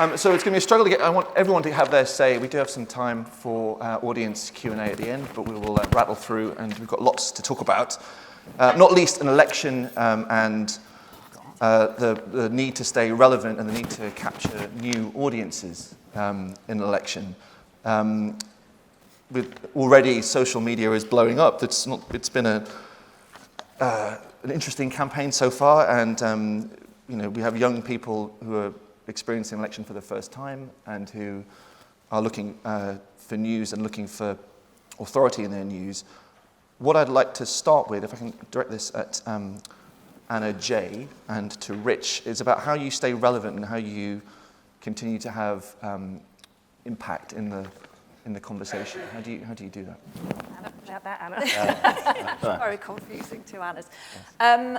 So it's going to be a struggle to get. I want everyone to have their say. We do have some time for audience Q&A at the end, but we will rattle through, and we've got lots to talk about. Not least an election and the need to stay relevant and the need to capture new audiences in an election. Already social media is blowing up. It's been an interesting campaign so far, and we have young people who are experiencing election for the first time and who are looking for news and looking for authority in their news. What I'd like to start with, if I can direct this at Anna J. and to Rich, is about how you stay relevant and how you continue to have impact in the conversation. How do you do that? Anna. Very confusing, two Annas.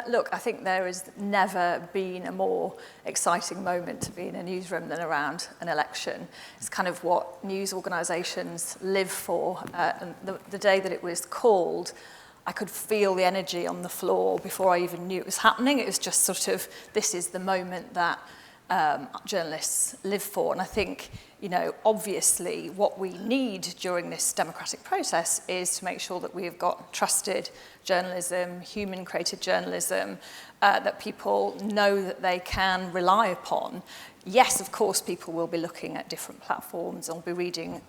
Look, I think there has never been a more exciting moment to be in a newsroom than around an election. It's kind of what news organisations live for. And the day that it was called, I could feel the energy on the floor before I even knew it was happening. It was just sort of, this is the moment that journalists live for. And I think, obviously what we need during this democratic process is to make sure that we have got trusted journalism, human-created journalism, that people know that they can rely upon. Yes, of course, people will be looking at different platforms and will be reading,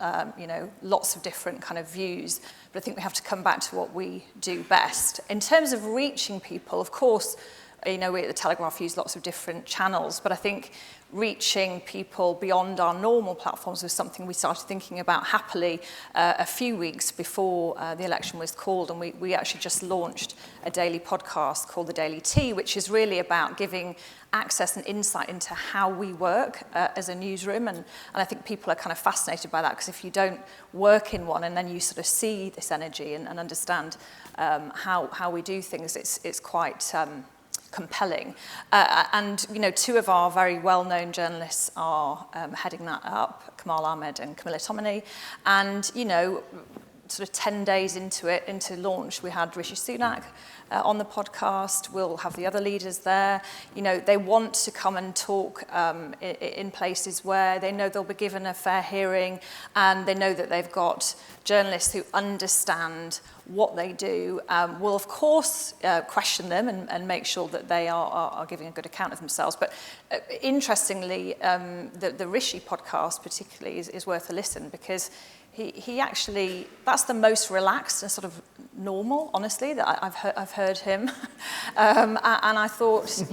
lots of different kind of views. But I think we have to come back to what we do best. In terms of reaching people, of course, we at the Telegraph use lots of different channels, but I think reaching people beyond our normal platforms was something we started thinking about happily a few weeks before the election was called, and we actually just launched a daily podcast called The Daily Tea, which is really about giving access and insight into how we work as a newsroom, and I think people are kind of fascinated by that, because if you don't work in one and then you sort of see this energy and understand how we do things, it's quite compelling. And two of our very well-known journalists are heading that up, Kamal Ahmed and Camilla Tominey. And, sort of 10 days into launch, we had Rishi Sunak on the podcast. We'll have the other leaders there. They want to come and talk in places where they know they'll be given a fair hearing, and they know that they've got journalists who understand what they do. Will, of course, question them and make sure that they are giving a good account of themselves. But interestingly, the Rishi podcast particularly is worth a listen, because he actually, that's the most relaxed and sort of normal, honestly, that I've heard him. And I thought,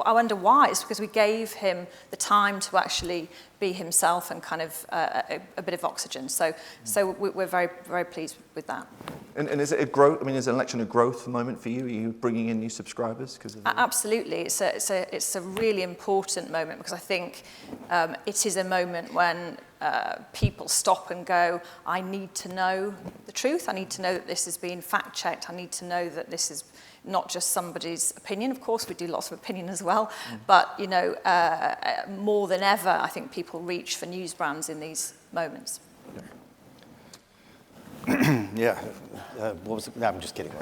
I wonder why. It's because we gave him the time to actually be himself and kind of a bit of oxygen. So we're very, very pleased with that. And is it a growth? I mean, is an election a growth moment for you? Are you bringing in new subscribers? Absolutely. It's a really important moment, because I think it is a moment when people stop and go, I need to know the truth. I need to know that this has been fact-checked. I need to know that this is not just somebody's opinion. Of course, we do lots of opinion as well. But, more than ever, I think people reach for news brands in these moments. Yeah. What was it? No, I'm just kidding.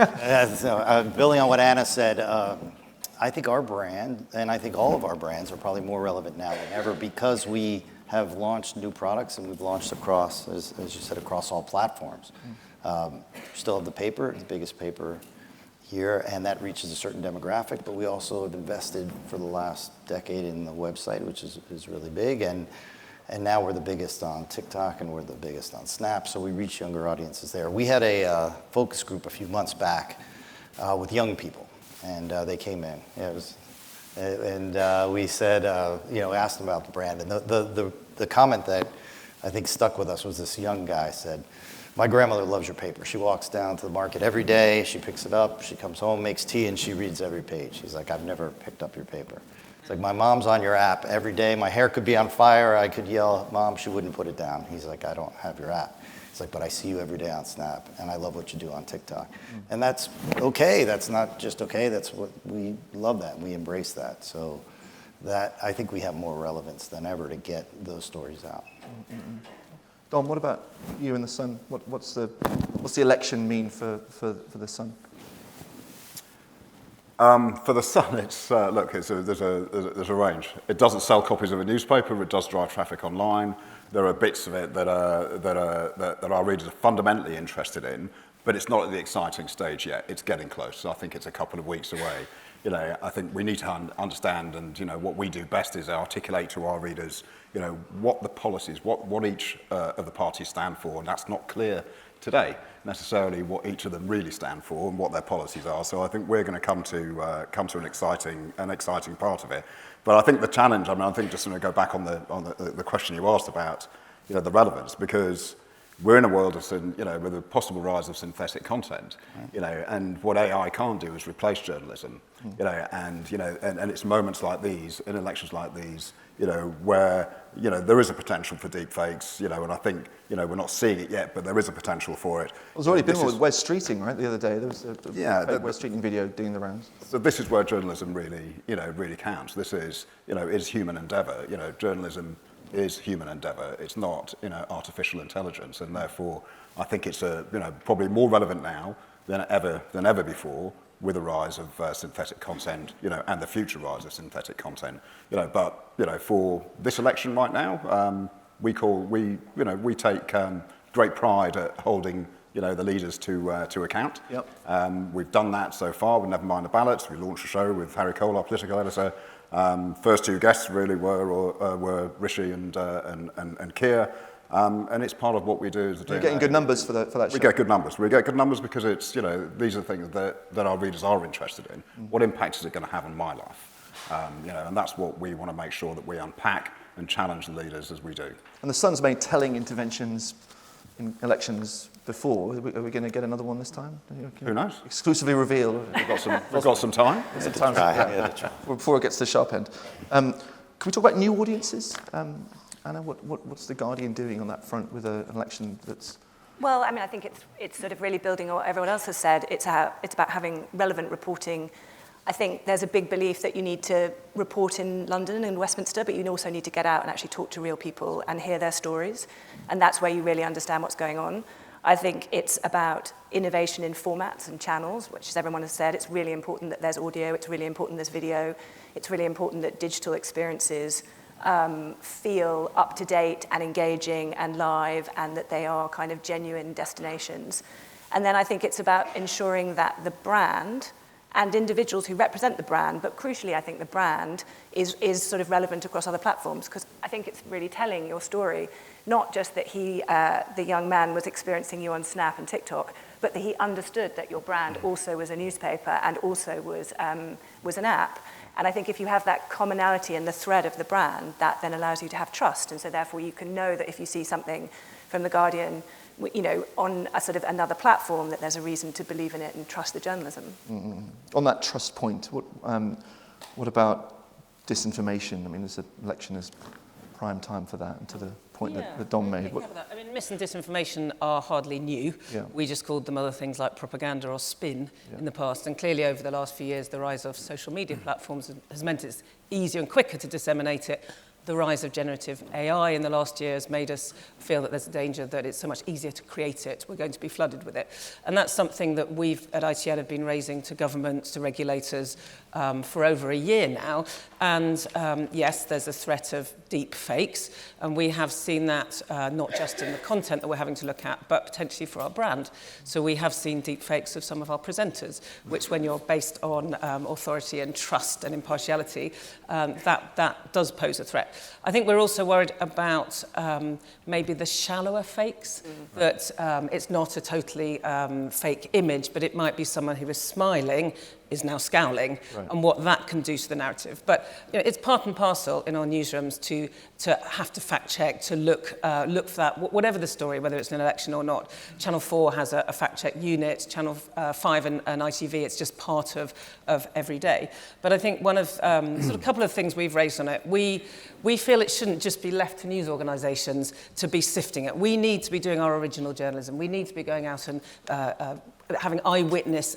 Building on what Anna said, I think our brand, and I think all of our brands, are probably more relevant now than ever, because we have launched new products, and we've launched across, as you said, across all platforms. Still have the paper, the biggest paper here, and that reaches a certain demographic, but we also have invested for the last decade in the website, which is really big, and now we're the biggest on TikTok, and we're the biggest on Snap, so we reach younger audiences there. We had a focus group a few months back with young people, and they came in. Yeah, it was, and we said, asked them about the brand, and the comment that I think stuck with us was this young guy said, my grandmother loves your paper. She walks down to the market every day, she picks it up, she comes home, makes tea, and she reads every page. He's like, I've never picked up your paper. It's like, my mom's on your app every day. My hair could be on fire. I could yell, Mom, she wouldn't put it down. He's like, I don't have your app. It's like, but I see you every day on Snap, and I love what you do on TikTok. And that's okay. That's not just okay. That's what we love that, and we embrace that. So that, I think we have more relevance than ever to get those stories out. Dom, what about you and the Sun? What's the election mean for the Sun? For the Sun, it's look. There's a range. It doesn't sell copies of a newspaper. It does drive traffic online. There are bits of it that our readers are fundamentally interested in, but it's not at the exciting stage yet. It's getting close. So I think it's a couple of weeks away. I think we need to understand, and what we do best is articulate to our readers, what the policies, what each of the parties stand for, and that's not clear today necessarily what each of them really stand for and what their policies are. So I think we're going to come to an exciting part of it. But I think the challenge, I think just going to go back on the question you asked about, the relevance, because we're in a world of, with a possible rise of synthetic content, and what AI can't do is replace journalism, and it's moments like these, in elections like these, where, there is a potential for deep fakes, and I think, we're not seeing it yet, but there is a potential for it. There's already been one with Wes Streeting, right, the other day. There was a Wes Streeting video doing the rounds. So this is where journalism really, really counts. This is, is human endeavour. Journalism is human endeavour. It's not, artificial intelligence, and therefore I think it's probably more relevant now than ever before, with the rise of synthetic content, and the future rise of synthetic content, But for this election right now, we take great pride at holding the leaders to account. Yep. We've done that so far. Never mind the ballots. We launched a show with Harry Cole, our political editor. First two guests really were Rishi and Keir, and it's part of what we do. You're getting good numbers for that show. We get good numbers. We get good numbers because it's these are things that our readers are interested in. What impact is it going to have on my life? And that's what we want to make sure that we unpack and challenge the leaders as we do. And the Sun's made telling interventions in elections before. Are we going to get another one this time? Who knows? Exclusively reveal. We've got some time. Before it gets to the sharp end. Can we talk about new audiences? Anna, what's The Guardian doing on that front with an election that's... Well, I think it's sort of really building on what everyone else has said. It's about having relevant reporting. I think there's a big belief that you need to report in London and Westminster, but you also need to get out and actually talk to real people and hear their stories. And that's where you really understand what's going on. I think it's about innovation in formats and channels, which, as everyone has said, it's really important that there's audio, it's really important there's video, it's really important that digital experiences feel up to date and engaging and live, and that they are kind of genuine destinations. And then I think it's about ensuring that the brand and individuals who represent the brand, but crucially I think the brand is sort of relevant across other platforms, because I think it's really telling your story, not just that the young man was experiencing you on Snap and TikTok, but that he understood that your brand also was a newspaper and also was an app. And I think if you have that commonality in the thread of the brand, that then allows you to have trust. And so therefore you can know that if you see something from The Guardian, on a sort of another platform, that there's a reason to believe in it and trust the journalism. Mm-hmm. On that trust point, what about disinformation? This election is prime time for that, and to the point that Dom made. Mis and disinformation are hardly new. Yeah. We just called them other things like propaganda or spin in the past. And clearly over the last few years, the rise of social media platforms has meant it's easier and quicker to disseminate it. The rise of generative AI in the last year has made us feel that there's a danger that it's so much easier to create it. We're going to be flooded with it. And that's something that we've at ITN have been raising to governments, to regulators for over a year now. And yes, there's a threat of deep fakes. And we have seen that not just in the content that we're having to look at, but potentially for our brand. So we have seen deep fakes of some of our presenters, which when you're based on authority and trust and impartiality, that does pose a threat. I think we're also worried about maybe the shallower fakes, that it's not a totally fake image, but it might be someone who is smiling is now scowling, and what that can do to the narrative. But it's part and parcel in our newsrooms to have to fact check, to look for that, whatever the story, whether it's an election or not. Channel 4 has a fact check unit, Channel 5 and ITV, it's just part of every day. But I think one of, sort of a couple of things we've raised on it, we feel it shouldn't just be left to news organisations to be sifting it. We need to be doing our original journalism. We need to be going out and having eyewitness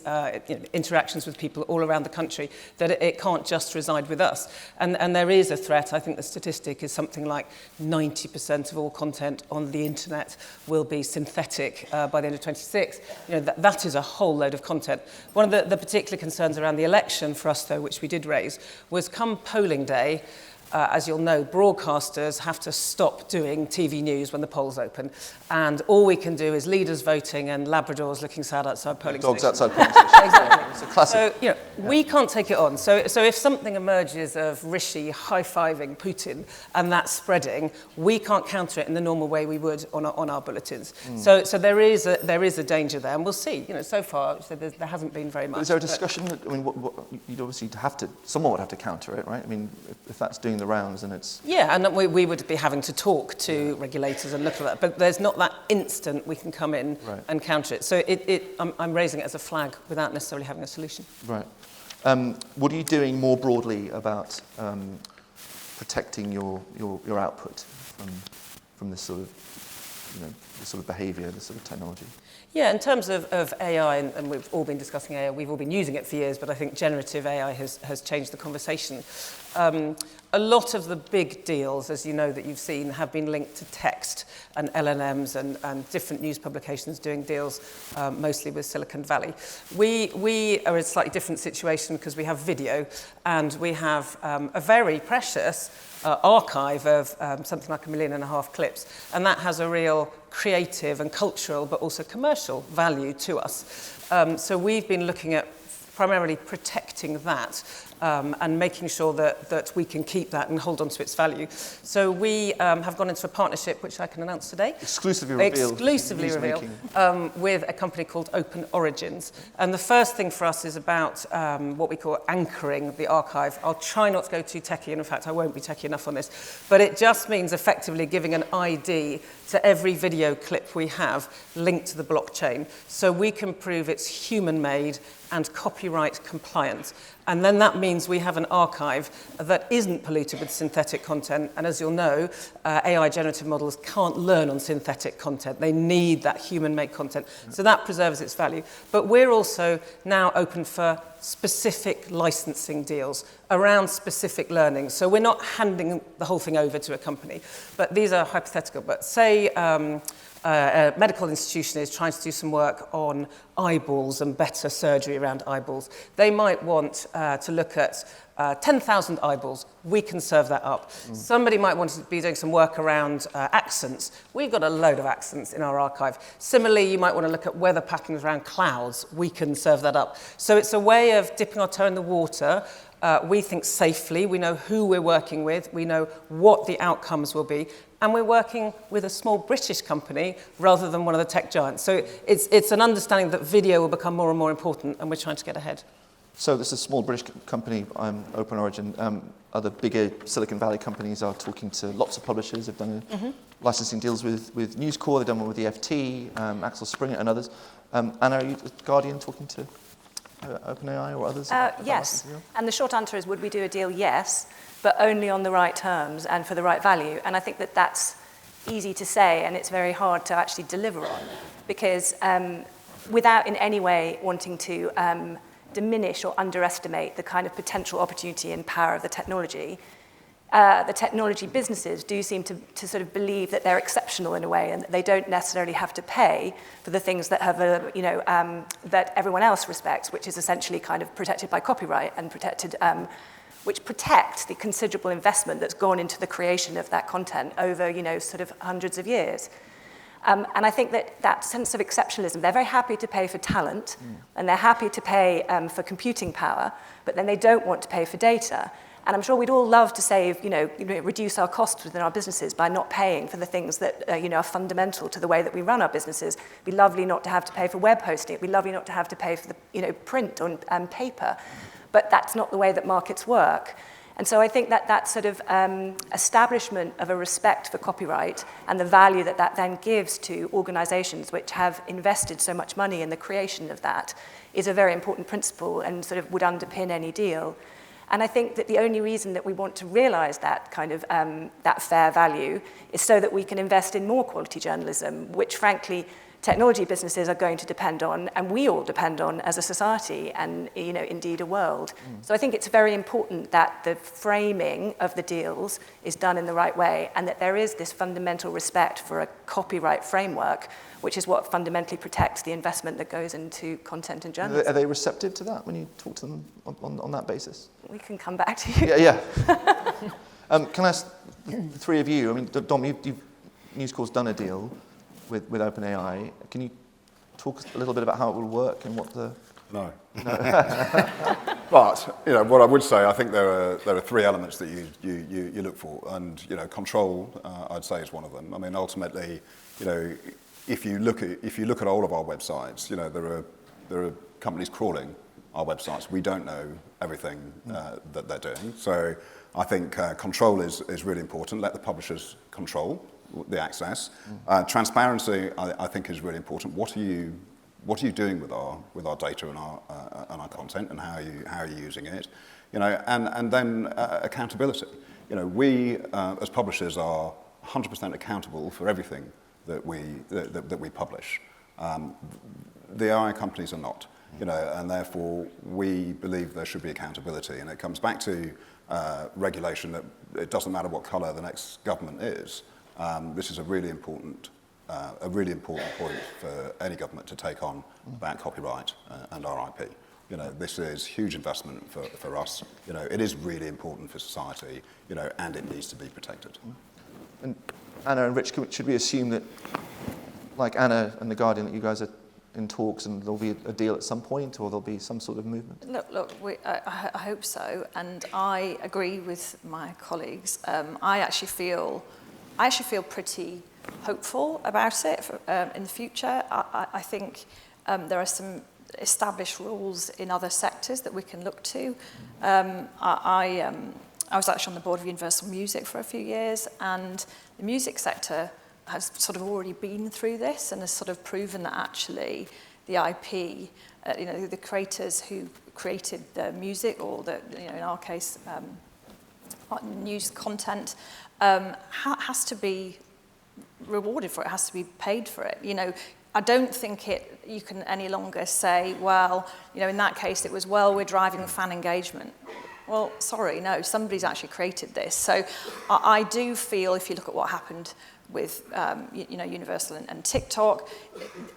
interactions with people all around the country, that it can't just reside with us. And there is a threat. I think the statistic is something like 90% of all content on the internet will be synthetic by the end of 2026. That is a whole load of content. One of the particular concerns around the election for us, though, which we did raise, was come polling day, as you'll know, broadcasters have to stop doing TV news when the polls open. And all we can do is leaders voting and Labradors looking sad outside polling stations. Dogs outside polling stations. Exactly. It's a classic. So, we can't take it on. So if something emerges of Rishi high-fiving Putin and that's spreading, we can't counter it in the normal way we would on our bulletins. So there is a danger there, and we'll see. So far, there hasn't been very much. Is there a discussion? I mean, you'd obviously someone would have to counter it, right? I mean, if that's doing the rounds, then it's... Yeah, and we would be having to talk to regulators and look at that. But there's not that instant we can come in and counter it. So I'm raising it as a flag without necessarily having a solution. Right. What are you doing more broadly about protecting your output from this sort of, this sort of behaviour, this sort of technology? Yeah, in terms of AI, and we've all been discussing AI, we've all been using it for years, but I think generative AI has changed the conversation. A lot of the big deals, as you know, that you've seen, have been linked to text and LLMs and different news publications doing deals, mostly with Silicon Valley. We are in a slightly different situation because we have video, and we have a very precious archive of something like 1.5 million clips, and that has a real creative and cultural but also commercial value to us. So we've been looking at primarily protecting that and making sure that we can keep that and hold on to its value. So we have gone into a partnership, which I can announce today. Exclusively revealed with a company called Open Origins. And the first thing for us is about what we call anchoring the archive. I'll try not to go too techie, and in fact I won't be techie enough on this, but it just means effectively giving an ID to every video clip we have linked to the blockchain, so we can prove it's human-made and copyright compliant. And then that means we have an archive that isn't polluted with synthetic content. And as you'll know, AI generative models can't learn on synthetic content. They need that human-made content. So that preserves its value. But we're also now open for specific licensing deals around specific learning. So we're not handing the whole thing over to a company. But these are hypothetical. But say a medical institution is trying to do some work on eyeballs and better surgery around eyeballs. They might want to look at 10,000 eyeballs. We can serve that up. Somebody might want to be doing some work around accents. We've got a load of accents in our archive. Similarly, you might want to look at weather patterns around clouds. We can serve that up. So it's a way of dipping our toe in the water. We think safely. We know who we're working with. We know what the outcomes will be. And we're working with a small British company rather than one of the tech giants. So it's an understanding that video will become more and more important, and we're trying to get ahead. So this is a small British company, Open Origin. Other bigger Silicon Valley companies are talking to lots of publishers. They've done licensing deals with News Corp. They've done one with the FT, Axel Springer and others. Anna, are you at Guardian talking to OpenAI or others? Yes, and the short answer is, would we do a deal? Yes, but only on the right terms and for the right value. And I think that that's easy to say, and it's very hard to actually deliver on, because without in any way wanting to diminish or underestimate the kind of potential opportunity and power of the technology businesses do seem to sort of believe that they're exceptional in a way, and that they don't necessarily have to pay for the things that have that everyone else respects, which is essentially kind of protected by copyright and protected, which protect the considerable investment that's gone into the creation of that content over sort of hundreds of years. And I think that sense of exceptionalism, they're very happy to pay for talent, and they're happy to pay for computing power, but then they don't want to pay for data. And I'm sure we'd all love to save, reduce our costs within our businesses by not paying for the things that are fundamental to the way that we run our businesses. It'd be lovely not to have to pay for web hosting. It'd be lovely not to have to pay for the print and paper. But that's not the way that markets work. And so I think that sort of establishment of a respect for copyright and the value that then gives to organizations which have invested so much money in the creation of that is a very important principle and sort of would underpin any deal. And I think that the only reason that we want to realize that kind of that fair value is so that we can invest in more quality journalism, which frankly technology businesses are going to depend on, and we all depend on as a society and, indeed a world. So I think it's very important that the framing of the deals is done in the right way, and that there is this fundamental respect for a copyright framework, which is what fundamentally protects the investment that goes into content and journalism. Are they receptive to that when you talk to them on that basis? We can come back to you. Yeah. Can I ask the three of you, I mean, Dom, News Corp's done a deal with OpenAI. Can you talk a little bit about how it will work and what the... No. But what I would say, I think there are three elements that you look for, and control, I'd say, is one of them. I mean, ultimately, if you look at all of our websites, there are companies crawling our websites. We don't know everything that they're doing. So I think control is really important. Let the publishers control the access. Transparency, I think, is really important. What are you doing with our data and our content, and how are you using it? And then accountability. We as publishers are 100% accountable for everything that we publish. The AI companies are not. And therefore we believe there should be accountability, and it comes back to regulation, that it doesn't matter what colour the next government is. This is a really important point for any government to take on about copyright and our IP. This is huge investment for us. It is really important for society, and it needs to be protected. And Anna and Rich, should we assume that, like Anna and The Guardian, that you guys are in talks and there'll be a deal at some point, or there'll be some sort of movement? Look, I hope so, and I agree with my colleagues. I actually feel pretty hopeful about it in the future. I think there are some established rules in other sectors that we can look to. I was actually on the board of Universal Music for a few years, and the music sector has sort of already been through this and has sort of proven that actually the IP, the creators who created the music, or in our case, news content, has to be rewarded for it, has to be paid for it. I don't think you can any longer say, well, in that case it was, well, we're driving fan engagement. Well, sorry, no, somebody's actually created this. So I do feel, if you look at what happened with Universal and TikTok,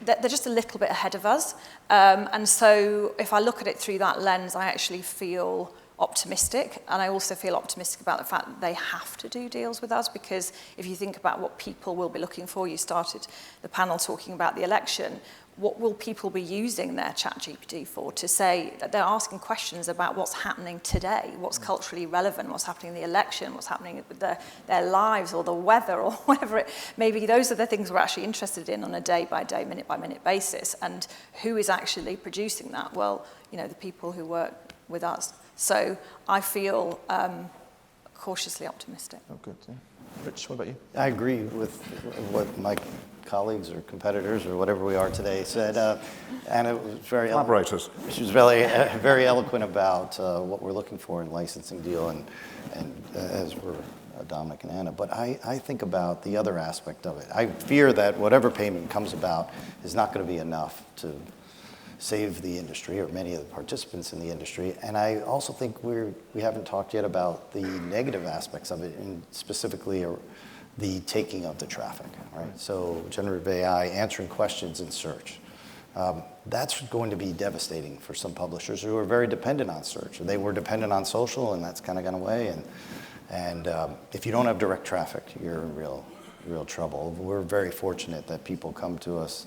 they're just a little bit ahead of us. And so if I look at it through that lens, I actually feel optimistic, and I also feel optimistic about the fact that they have to do deals with us, because if you think about what people will be looking for, you started the panel talking about the election, what will people be using their ChatGPT for? To say that they're asking questions about what's happening today, what's culturally relevant, what's happening in the election, what's happening with their lives, or the weather, or whatever it may be. Those are the things we're actually interested in on a day-by-day, minute-by-minute basis. And who is actually producing that? Well, the people who work with us. So I feel cautiously optimistic. Oh, good. Yeah. Rich, what about you? I agree with what my colleagues or competitors or whatever we are today said. And it was very collaborators. She was very eloquent about what we're looking for in licensing deal, and as were Dominic and Anna. But I think about the other aspect of it. I fear that whatever payment comes about is not going to be enough to save the industry, or many of the participants in the industry. And I also think we haven't talked yet about the negative aspects of it, and specifically the taking of the traffic, right? So generative AI answering questions in search. That's going to be devastating for some publishers who are very dependent on search. They were dependent on social, and that's kind of gone away. And if you don't have direct traffic, you're in real trouble. We're very fortunate that people come to us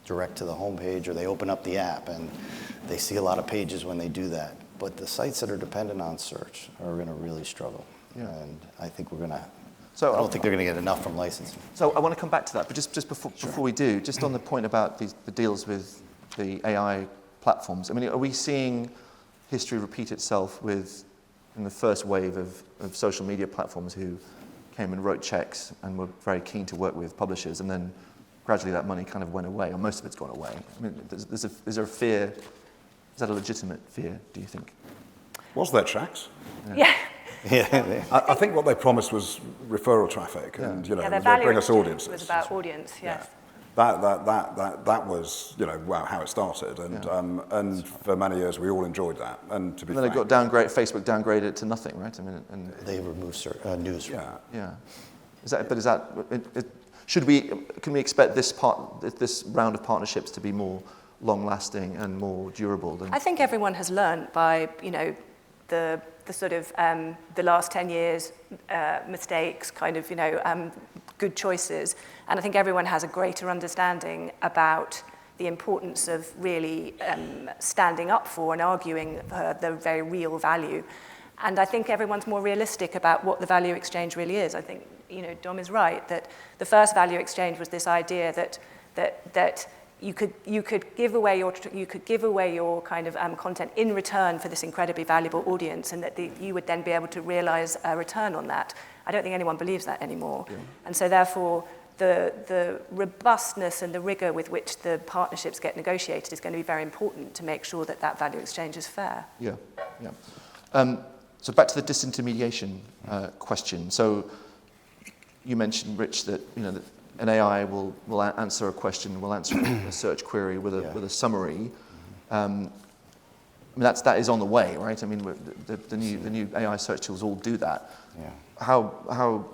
direct to the homepage, or they open up the app and they see a lot of pages when they do that. But the sites that are dependent on search are going to really struggle. Yeah. And I think I don't think they're going to get enough from licensing. So I want to come back to that, but just before we do, just on the point about the deals with the AI platforms, I mean, are we seeing history repeat itself in the first wave of social media platforms who came and wrote checks and were very keen to work with publishers, and then gradually that money kind of went away, or most of it's gone away? I mean, is there a fear? Is that a legitimate fear, do you think? Was there checks? Yeah. Yeah. I think what they promised was referral traffic, and their it was value bring us audiences. was about audience, yes. that was, wow, how it started. And for many years, we all enjoyed that. And to be then it got Facebook downgraded it to nothing, right? I mean, and They removed news. yeah. Can we expect this round of partnerships to be more long-lasting and more durable than? I think everyone has learned by, the sort of the last 10 years, mistakes, kind of, good choices. And I think everyone has a greater understanding about the importance of really standing up for and arguing for the very real value. And I think everyone's more realistic about what the value exchange really is. I think, Dom is right, that the first value exchange was this idea that you could give away your kind of content in return for this incredibly valuable audience, and that you would then be able to realize a return on that. I don't think anyone believes that anymore. Yeah. And so therefore, the robustness and the rigor with which the partnerships get negotiated is going to be very important to make sure that that value exchange is fair. Yeah. So back to the disintermediation question. So you mentioned, Rich, that that an AI will answer a question, will answer a search query with a summary. That is on the way, right? I mean, the new AI search tools all do that. Yeah. How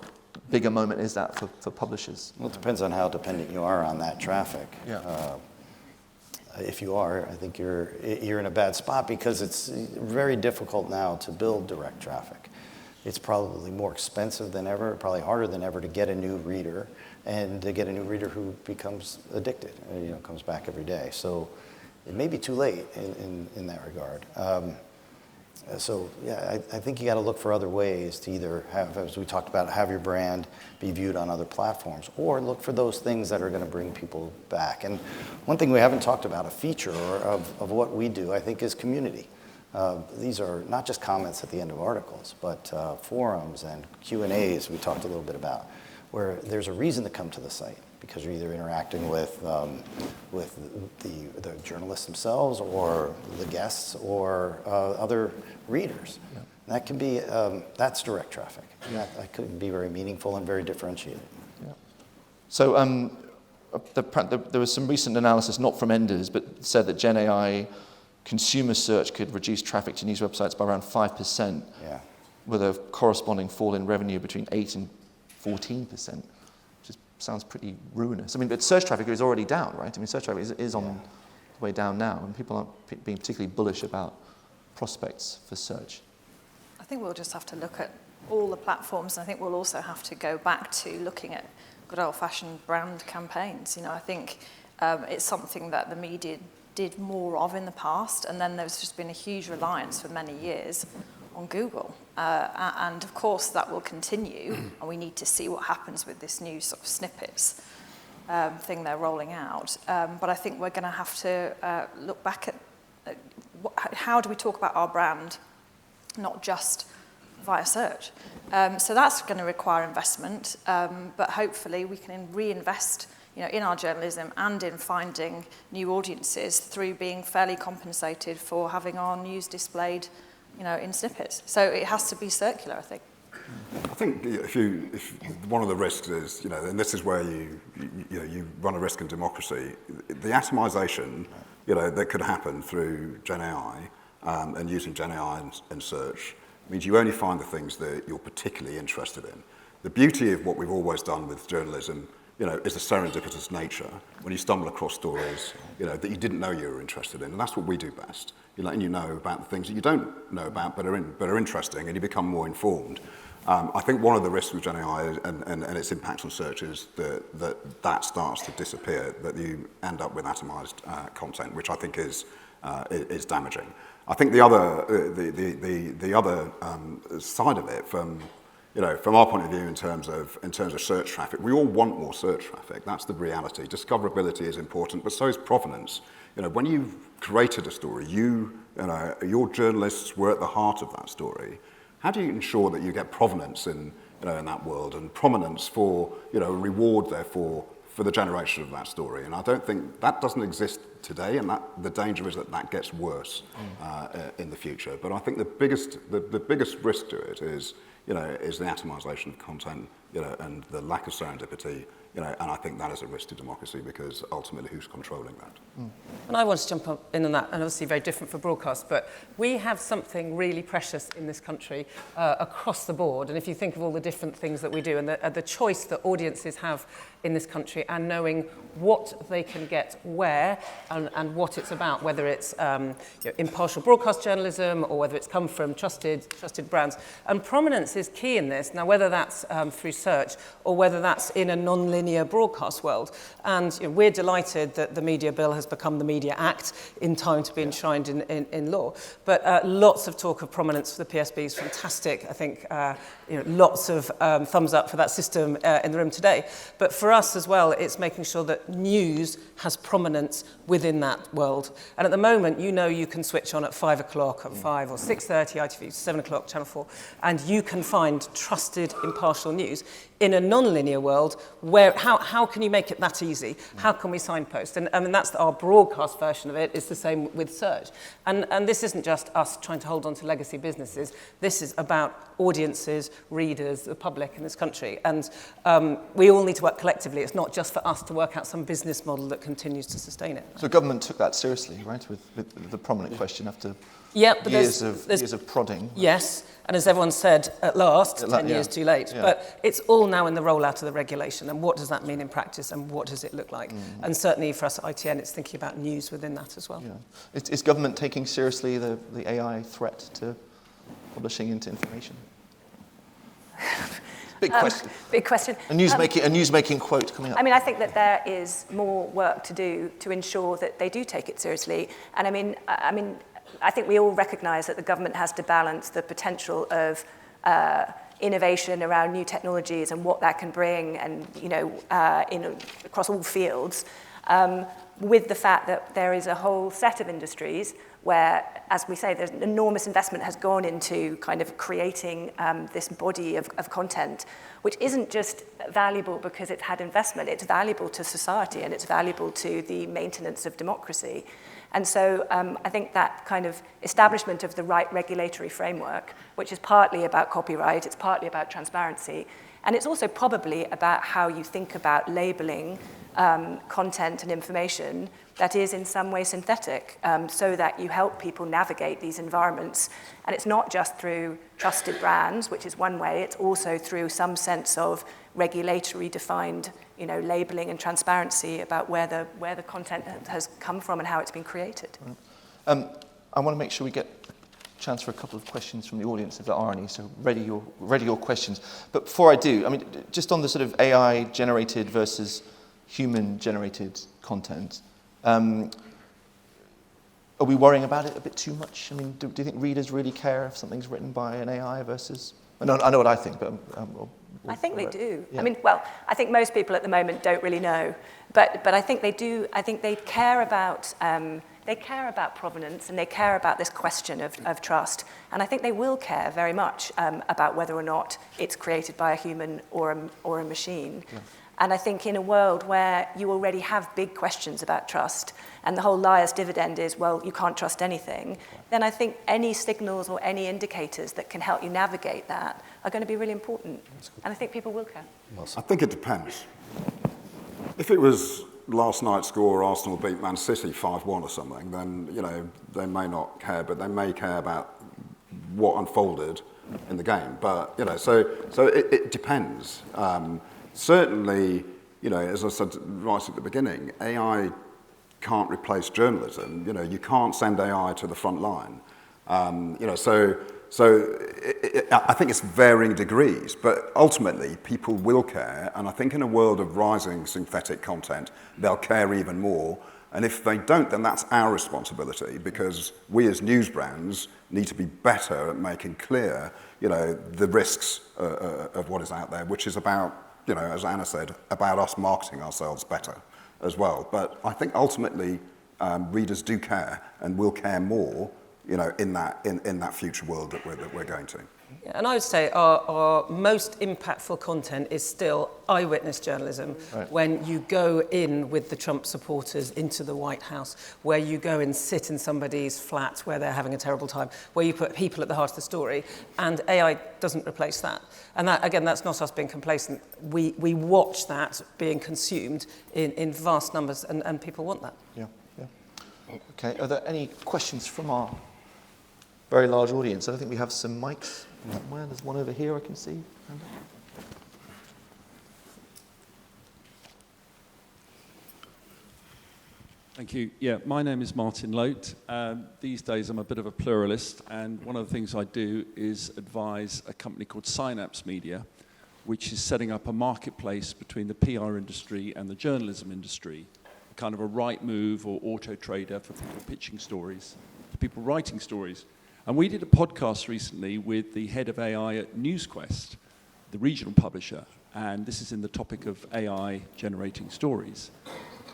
big a moment is that for publishers? Well, it depends on how dependent you are on that traffic. Yeah. If you are, I think you're in a bad spot, because it's very difficult now to build direct traffic. It's probably more expensive than ever, probably harder than ever to get a new reader, and to get a new reader who becomes addicted, comes back every day. So it may be too late in that regard. I think you got to look for other ways to either have, as we talked about, have your brand be viewed on other platforms, or look for those things that are going to bring people back. And one thing we haven't talked about, a feature of what we do, I think, is community. These are not just comments at the end of articles, but forums and Q&As we talked a little bit about, where there's a reason to come to the site, because you're either interacting with the journalists themselves, or the guests, or other readers. Yeah. And that can be, that's direct traffic. Yeah. That could be very meaningful and very differentiated. Yeah. So there was some recent analysis, not from Enders, but said that Gen AI consumer search could reduce traffic to news websites by around 5%, with a corresponding fall in revenue between 8 and 14%, which sounds pretty ruinous. I mean, but search traffic is already down, right? I mean, search traffic is on the way down now, and people aren't being particularly bullish about prospects for search. I think we'll just have to look at all the platforms, and I think we'll also have to go back to looking at good old-fashioned brand campaigns. I think it's something that the media did more of in the past, and then there's just been a huge reliance for many years on Google. And of course that will continue, and we need to see what happens with this new sort of snippets thing they're rolling out. But I think we're going to have to look back at how do we talk about our brand, not just via search. So that's going to require investment, but hopefully we can reinvest in our journalism and in finding new audiences through being fairly compensated for having our news displayed, in snippets. So it has to be circular, I think. I think if one of the risks is, and this is where you run a risk in democracy, the atomization, that could happen through Gen AI and using Gen AI in search means you only find the things that you're particularly interested in. The beauty of what we've always done with journalism, is the serendipitous nature when you stumble across stories, that you didn't know you were interested in, and that's what we do best. You're letting you know about the things that you don't know about but are interesting, and you become more informed. I think one of the risks with Gen AI and its impact on search is that starts to disappear, that you end up with atomized content, which I think is damaging. I think the other side of it, from our point of view, in terms of search traffic, we all want more search traffic. That's the reality. Discoverability is important, but so is provenance. When you've created a story, your journalists were at the heart of that story. How do you ensure that you get provenance in that world, and prominence for a reward, therefore, for the generation of that story? And I don't think that doesn't exist today, and the danger is that gets worse in the future. But I think the biggest risk to it is the atomization of content and the lack of serendipity, and I think that is a risk to democracy because ultimately who's controlling that? And I want to jump in on that, and obviously very different for broadcast, but we have something really precious in this country across the board. And if you think of all the different things that we do and the choice that audiences have in this country and knowing what they can get where and what it's about, whether it's impartial broadcast journalism or whether it's come from trusted brands. And prominence is key in this. Now, whether that's through search or whether that's in a non-linear broadcast world. And we're delighted that the Media Bill has become the Media Act in time to be enshrined in law. But lots of talk of prominence for the PSB is fantastic. I think lots of thumbs up for that system in the room today. But for us as well, it's making sure that news has prominence within that world. And at the moment, you can switch on at 5 o'clock, at 5 or 6:30, ITV, 7 o'clock, Channel 4, and you can find trusted, impartial news. In a non-linear world, how can you make it that easy? How can we signpost? And I mean, that's our broadcast version of it. It's the same with search. And this isn't just us trying to hold on to legacy businesses. This is about audiences, readers, the public in this country. And we all need to work collectively. It's not just for us to work out some business model that continues to sustain it. So government took that seriously, right, with the prominent question after but years of prodding. Yes, and as everyone said, at last, 10 years too late. Yeah. But it's all now in the rollout of the regulation, and what does that mean in practice, and what does it look like? And certainly for us at ITN, it's thinking about news within that as well. Yeah. Is government taking seriously the AI threat to publishing into information? Big question. Big question. A newsmaking quote coming up. I mean, I think that there is more work to do to ensure that they do take it seriously. And I think we all recognise that the government has to balance the potential of innovation around new technologies and what that can bring, and across all fields, with the fact that there is a whole set of industries where, as we say, there's enormous investment has gone into kind of creating this body of content, which isn't just valuable because it's had investment, it's valuable to society and it's valuable to the maintenance of democracy. And so I think that kind of establishment of the right regulatory framework, which is partly about copyright, it's partly about transparency, and it's also probably about how you think about labeling content and information that is in some way synthetic, so that you help people navigate these environments. And it's not just through trusted brands, which is one way, it's also through some sense of regulatory defined labeling and transparency about where the content has come from and how it's been created. I want to make sure we get a chance for a couple of questions from the audience if there are any, so ready your questions. But before I do, I mean, just on the sort of AI generated versus human generated content, are we worrying about it a bit too much? I mean, do you think readers really care if something's written by an AI versus... I know what I think, but... I think they do. Yeah. I mean, well, I think most people at the moment don't really know, but I think they do. I think they care about provenance, and they care about this question of trust, and I think they will care very much about whether or not it's created by a human or a machine. Yeah. And I think in a world where you already have big questions about trust, and the whole liar's dividend is, well, you can't trust anything, then I think any signals or any indicators that can help you navigate that are going to be really important. And I think people will care. I think it depends. If it was last night's score, Arsenal beat Man City 5-1 or something, then, they may not care, but they may care about what unfolded in the game. But, so it depends. Certainly, as I said right at the beginning, AI can't replace journalism. You can't send AI to the front line. I think it's varying degrees, but ultimately people will care. And I think in a world of rising synthetic content, they'll care even more. And if they don't, then that's our responsibility, because we as news brands need to be better at making clear, the risks of what is out there, which is about, as Anna said, about us marketing ourselves better as well. But I think ultimately readers do care and will care more, in that future world that we're going to. And I would say our most impactful content is still eyewitness journalism, when you go in with the Trump supporters into the White House, where you go and sit in somebody's flat where they're having a terrible time, where you put people at the heart of the story, and AI doesn't replace that. And that, again, that's not us being complacent. We watch that being consumed in vast numbers, and people want that. Yeah. Okay, are there any questions from our very large audience? I don't think we have some mics somewhere. There's one over here I can see. Thank you. Yeah, my name is Martin Lote. These days I'm a bit of a pluralist, and one of the things I do is advise a company called Synapse Media, which is setting up a marketplace between the PR industry and the journalism industry, kind of a right move or auto trader for people pitching stories, for people writing stories. And we did a podcast recently with the head of AI at NewsQuest, the regional publisher, and this is in the topic of AI generating stories.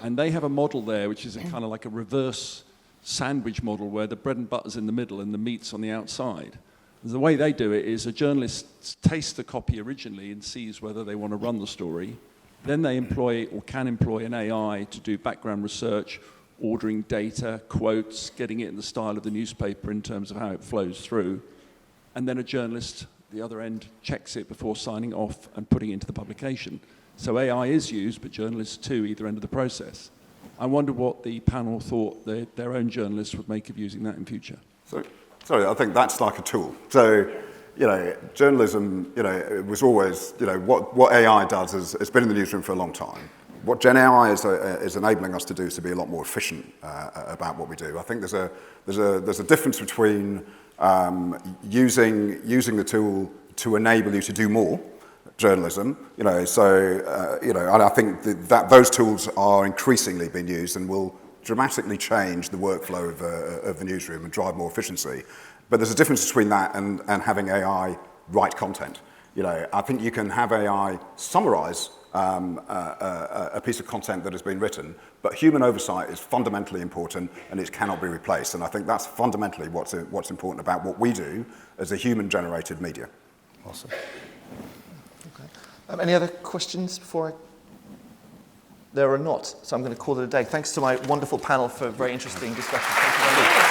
And they have a model there which is a kind of like a reverse sandwich model where the bread and butter's in the middle and the meat's on the outside. And the way they do it is a journalist tastes the copy originally and sees whether they want to run the story. Then they employ or can employ an AI to do background research, ordering data, quotes, getting it in the style of the newspaper in terms of how it flows through. And then a journalist, the other end, checks it before signing off and putting it into the publication. So AI is used, but journalists too, either end of the process. I wonder what the panel thought their own journalists would make of using that in future. So I think that's like a tool. So, journalism, it was always, what AI does has been in the newsroom for a long time. What Gen AI is enabling us to do is to be a lot more efficient about what we do. I think there's a difference between using the tool to enable you to do more journalism, and I think that those tools are increasingly being used and will dramatically change the workflow of the newsroom and drive more efficiency. But there's a difference between that and having AI write content. I think you can have AI summarize a piece of content that has been written, but human oversight is fundamentally important and it cannot be replaced. And I think that's fundamentally what's important about what we do as a human-generated media. Awesome. Okay. Any other questions before I... There are not, so I'm going to call it a day. Thanks to my wonderful panel for a very interesting discussion. Thank you very much.